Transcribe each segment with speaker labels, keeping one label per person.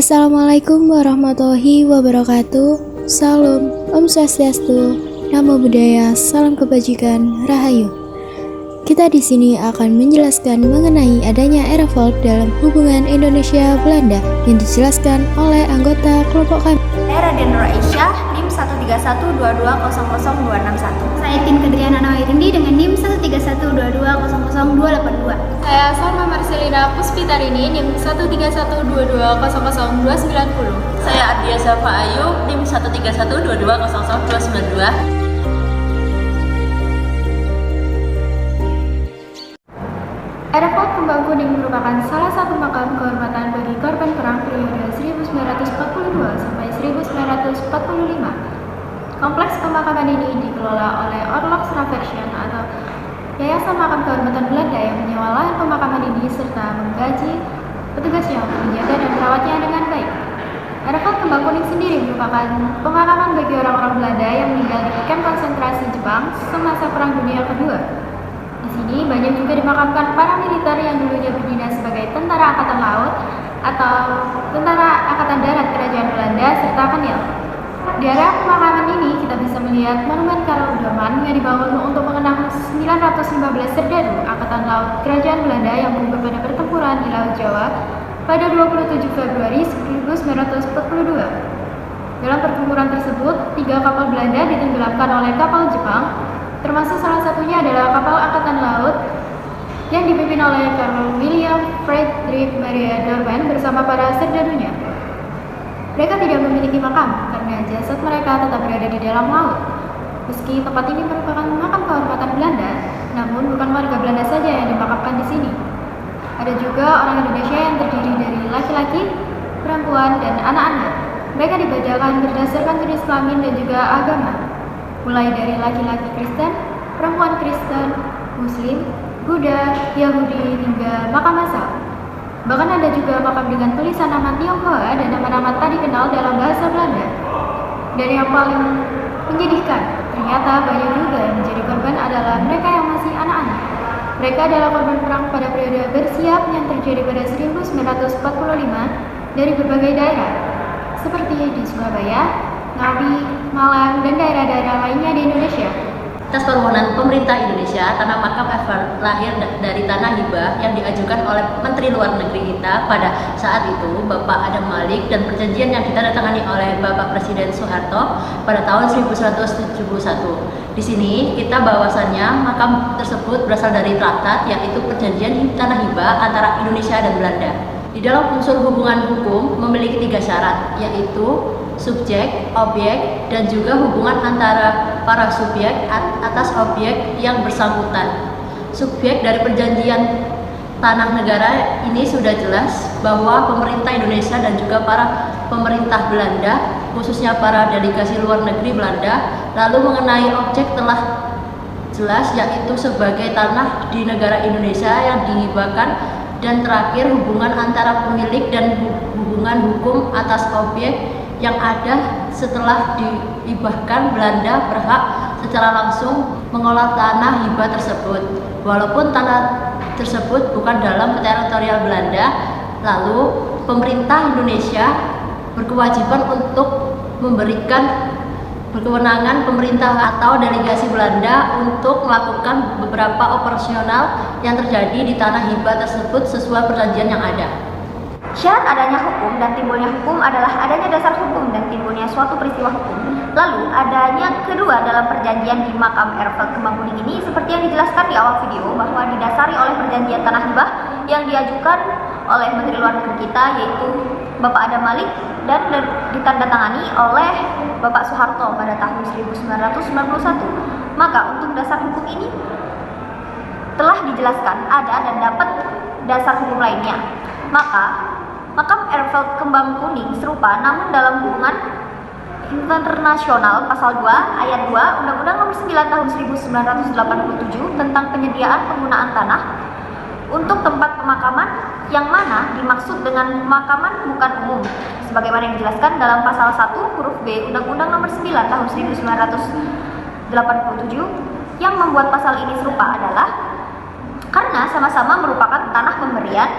Speaker 1: Assalamualaikum warahmatullahi wabarakatuh. Salam, Om Swastiastu, Namo Buddhaya, salam kebajikan, Rahayu. Kita di sini akan menjelaskan mengenai adanya era folk dalam hubungan Indonesia-Belanda yang dijelaskan oleh anggota kelompok kami.
Speaker 2: Saya Raden Nur Aisyah, NIM 13122000261.
Speaker 3: Saya Tin Kedriana Nawairindi dengan NIM 13122000282.
Speaker 4: Saya Salma Marcelina Puspitarini, NIM 13122000290.
Speaker 5: Saya Adia Safa Ayu, NIM 13122000292.
Speaker 4: Era folk Kembang Kuning merupakan salah satu makam kehormatan bagi korban perang periode 1942 sampai 1945. Kompleks pemakaman ini dikelola oleh Orlogs Raversion atau Yayasan Makam Kehormatan Belanda yang menyewa lahan pemakaman ini serta menggaji petugasnya untuk menjaga dan merawatnya dengan baik. Era folk Kembang Kuning sendiri merupakan pemakaman bagi orang-orang Belanda yang meninggal di kamp konsentrasi Jepang semasa Perang Dunia Kedua. Di sini banyak juga dimakamkan para militer yang dulunya berdinas sebagai tentara angkatan laut atau tentara angkatan darat kerajaan Belanda serta Kenil. Di area pemakaman ini kita bisa melihat monumen Karel Doorman yang dibangun untuk mengenang 915 serdadu angkatan laut kerajaan Belanda yang gugur pada pertempuran di Laut Jawa pada 27 Februari 1942. Dalam pertempuran tersebut, 3 kapal Belanda ditenggelamkan oleh kapal Jepang, termasuk salah satunya adalah kapal angkatan laut yang dipimpin oleh Karl William Friedrich Maria Doorman bersama para serdadunya. Mereka tidak memiliki makam karena jasad mereka tetap berada di dalam laut. Meski tempat ini merupakan makam kehormatan Belanda, namun bukan warga Belanda saja yang dimakamkan di sini. Ada juga orang Indonesia yang terdiri dari laki-laki, perempuan, dan anak-anak. Mereka dibedakan berdasarkan jenis kelamin dan juga agama, mulai dari laki-laki Kristen, perempuan Kristen, Muslim, Buddha, Yahudi, hingga makam masal. Bahkan ada juga makam dengan tulisan nama Tionghoa dan nama-nama tak dikenal dalam bahasa Belanda. Dan yang paling menyedihkan, ternyata banyak juga yang menjadi korban adalah mereka yang masih anak-anak. Mereka adalah korban perang pada periode bersiap yang terjadi pada 1945 dari berbagai daerah, seperti di Surabaya, Ngawi, Malang, dan daerah-daerah lainnya di Indonesia.
Speaker 5: Atas permohonan pemerintah Indonesia, tanah makam Ever lahir dari tanah hibah yang diajukan oleh Menteri Luar Negeri kita pada saat itu, Bapak Adam Malik, dan perjanjian yang ditandatangani oleh Bapak Presiden Soeharto pada tahun 1971. Di sini kita bahwasannya makam tersebut berasal dari traktat, yaitu perjanjian tanah hibah antara Indonesia dan Belanda. Di dalam unsur hubungan hukum memiliki 3 syarat, yaitu subjek, objek, dan juga hubungan antara para subjek atas objek yang bersangkutan. Subjek dari perjanjian tanah negara ini sudah jelas bahwa pemerintah Indonesia dan juga para pemerintah Belanda, khususnya para delegasi luar negeri Belanda, lalu mengenai objek telah jelas, yaitu sebagai tanah di negara Indonesia yang dihibahkan, dan terakhir hubungan antara pemilik dan hubungan hukum atas objek yang ada setelah dihibahkan. Belanda berhak secara langsung mengolah tanah hibah tersebut, walaupun tanah tersebut bukan dalam teritorial Belanda. Lalu pemerintah Indonesia berkewajiban untuk memberikan berkewenangan pemerintah atau delegasi Belanda untuk melakukan beberapa operasional yang terjadi di tanah hibah tersebut sesuai perjanjian yang ada.
Speaker 2: Syarat adanya hukum dan timbulnya hukum adalah adanya dasar hukum dan timbulnya suatu peristiwa hukum. Lalu adanya kedua dalam perjanjian di makam Erfurt Kembang Kuning ini seperti yang dijelaskan di awal video, bahwa didasari oleh perjanjian tanah hibah yang diajukan oleh Menteri Luar Negeri kita, yaitu Bapak Adam Malik, dan ditandatangani oleh Bapak Soeharto pada tahun 1991. Maka untuk dasar hukum ini telah dijelaskan ada dan dapat dasar hukum lainnya. Maka makam Erfurt Kembang Kuning serupa namun dalam hubungan internasional pasal 2 ayat 2 Undang-Undang Nomor 9 Tahun 1987 tentang penyediaan penggunaan tanah untuk tempat pemakaman, yang mana dimaksud dengan pemakaman bukan umum, sebagaimana yang dijelaskan dalam pasal 1 huruf B Undang-Undang Nomor 9 Tahun 1987. Yang membuat pasal ini serupa adalah karena sama-sama merupakan tanah pemberian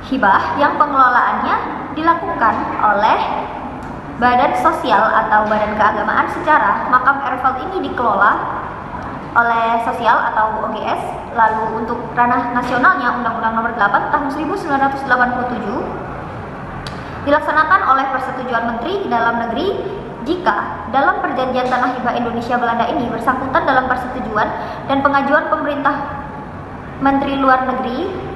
Speaker 2: hibah yang pengelolaannya dilakukan oleh badan sosial atau badan keagamaan secara makam Erfeld ini dikelola oleh sosial atau OGS. Lalu untuk ranah nasionalnya Undang-Undang Nomor 8 Tahun 1987 dilaksanakan oleh persetujuan Menteri Dalam Negeri jika dalam perjanjian tanah hibah Indonesia Belanda ini bersangkutan dalam persetujuan dan pengajuan pemerintah Menteri Luar Negeri.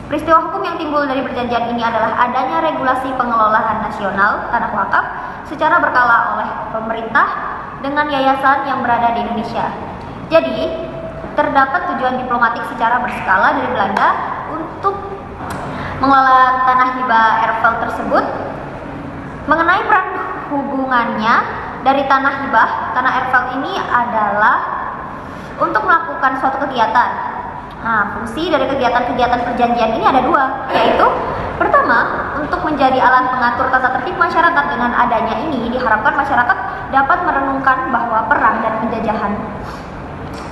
Speaker 2: Peristiwa hukum yang timbul dari perjanjian ini adalah adanya regulasi pengelolaan nasional tanah wakaf secara berkala oleh pemerintah dengan yayasan yang berada di Indonesia. Jadi, terdapat tujuan diplomatik secara berskala dari Belanda untuk mengelola tanah hibah Erfeld tersebut. Mengenai peran hubungannya dari tanah hibah, tanah Erfeld ini adalah untuk melakukan suatu kegiatan. Nah, fungsi dari kegiatan-kegiatan perjanjian ini ada dua, yaitu pertama, untuk menjadi alat pengatur tata tertib masyarakat. Dengan adanya ini diharapkan masyarakat dapat merenungkan bahwa perang dan penjajahan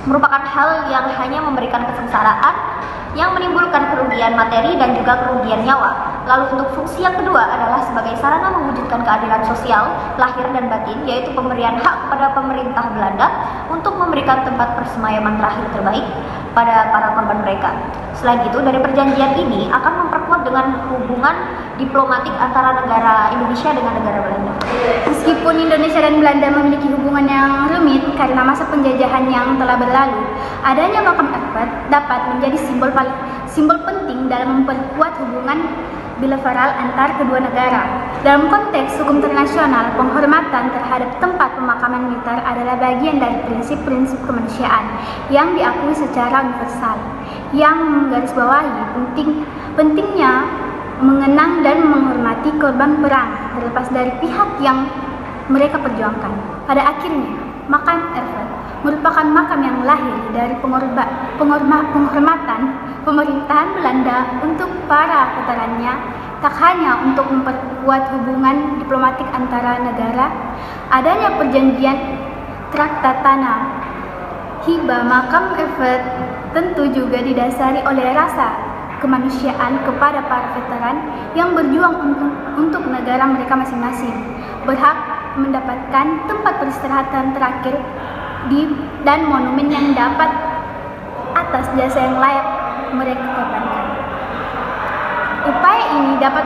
Speaker 2: merupakan hal yang hanya memberikan kesengsaraan yang menimbulkan kerugian materi dan juga kerugian nyawa. Lalu untuk fungsi yang kedua adalah sebagai sarana mewujudkan keadilan sosial lahir dan batin, yaitu pemberian hak kepada pemerintah Belanda untuk memberikan tempat persemayaman terakhir terbaik pada para korban mereka. Selain itu, dari perjanjian ini akan memperkuat dengan hubungan diplomatik antara negara Indonesia dengan negara Belanda.
Speaker 3: Meskipun Indonesia dan Belanda memiliki hubungan yang rumit karena masa penjajahan yang telah berlalu, adanya makam Erfeld dapat menjadi simbol penting dalam memperkuat hubungan bilateral antar kedua negara. Dalam konteks hukum internasional, penghormatan terhadap tempat pemakaman militer adalah bagian dari prinsip-prinsip kemanusiaan yang diakui secara universal, yang menggarisbawahi pentingnya mengenang dan menghormati korban perang terlepas dari pihak yang mereka perjuangkan. Pada akhirnya, makam Erfeld merupakan makam yang lahir dari penghormatan pemerintahan Belanda untuk para veterannya, tak hanya untuk memperkuat hubungan diplomatik antara negara. Adanya perjanjian Traktat Tanah Hibah makam Erfeld tentu juga didasari oleh rasa kemanusiaan kepada para veteran yang berjuang untuk negara mereka masing-masing, berhak mendapatkan tempat peristirahatan terakhir dan monumen yang dapat atas jasa yang layak mereka korbankan. Upaya ini dapat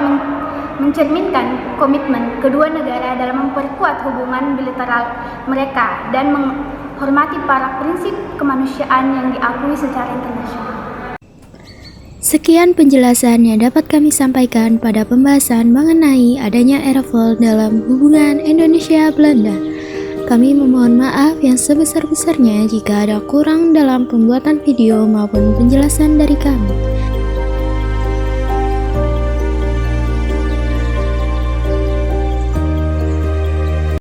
Speaker 3: mencerminkan komitmen kedua negara dalam memperkuat hubungan bilateral mereka dan menghormati para prinsip kemanusiaan yang diakui secara internasional.
Speaker 1: Sekian penjelasan yang dapat kami sampaikan pada pembahasan mengenai adanya Erfeld dalam hubungan Indonesia-Belanda. Kami memohon maaf yang sebesar-besarnya jika ada kurang dalam pembuatan video maupun penjelasan dari kami.